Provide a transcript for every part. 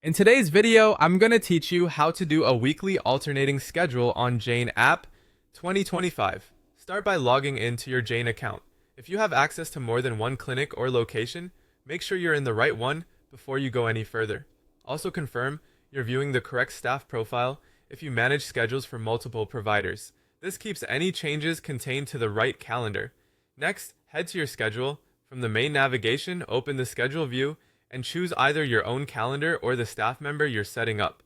In today's video, I'm going to teach you how to do a weekly alternating schedule on Jane app 2025. Start by logging into your Jane account. If you have access to more than one clinic or location, make sure you're in the right one before you go any further. Also confirm you're viewing the correct staff profile if you manage schedules for multiple providers. This keeps any changes contained to the right calendar. Next, head to your schedule. From the main navigation, open the schedule view and choose either your own calendar or the staff member you're setting up.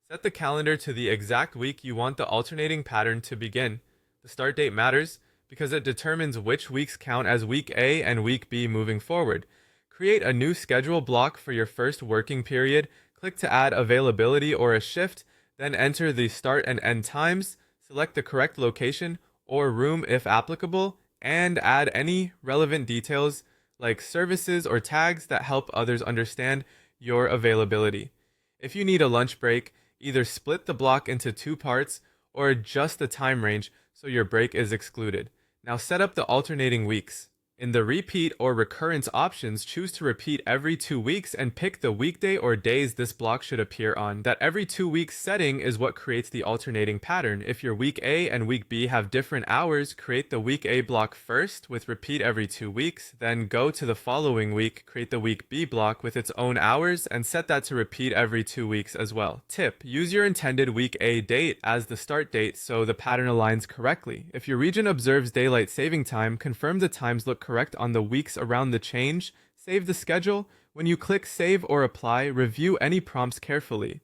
Set the calendar to the exact week you want the alternating pattern to begin. The start date matters because it determines which weeks count as week A and week B moving forward. Create a new schedule block for your first working period. Click to add availability or a shift, then enter the start and end times. Select the correct location or room if applicable, and add any relevant details like services or tags that help others understand your availability. If you need a lunch break, either split the block into two parts or adjust the time range so your break is excluded. Now set up the alternating weeks. In the repeat or recurrence options, choose to repeat every 2 weeks and pick the weekday or days this block should appear on. That every 2 weeks setting is what creates the alternating pattern. If your week A and week B have different hours, create the week A block first with repeat every 2 weeks, then go to the following week, create the week B block with its own hours, and set that to repeat every 2 weeks as well. Tip: use your intended week A date as the start date so the pattern aligns correctly. If your region observes daylight saving time, confirm the times look correct on the weeks around the change. Save the schedule. When you click save or apply, review any prompts carefully.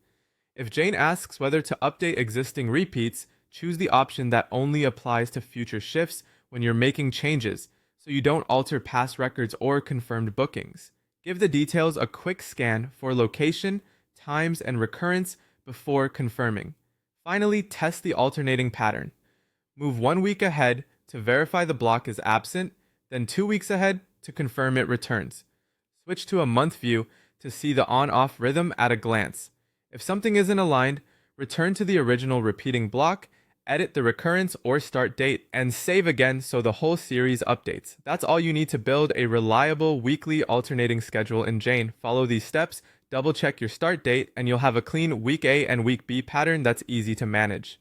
If Jane asks whether to update existing repeats, choose the option that only applies to future shifts when you're making changes, so you don't alter past records or confirmed bookings. Give the details a quick scan for location, times, and recurrence before confirming. Finally, test the alternating pattern. Move 1 week ahead to verify the block is absent, then 2 weeks ahead to confirm it returns. Switch to a month view to see the on-off rhythm at a glance. If something isn't aligned, return to the original repeating block, edit the recurrence or start date, and save again so the whole series updates. That's all you need to build a reliable weekly alternating schedule in Jane. Follow these steps, double check your start date, and you'll have a clean week A and week B pattern that's easy to manage.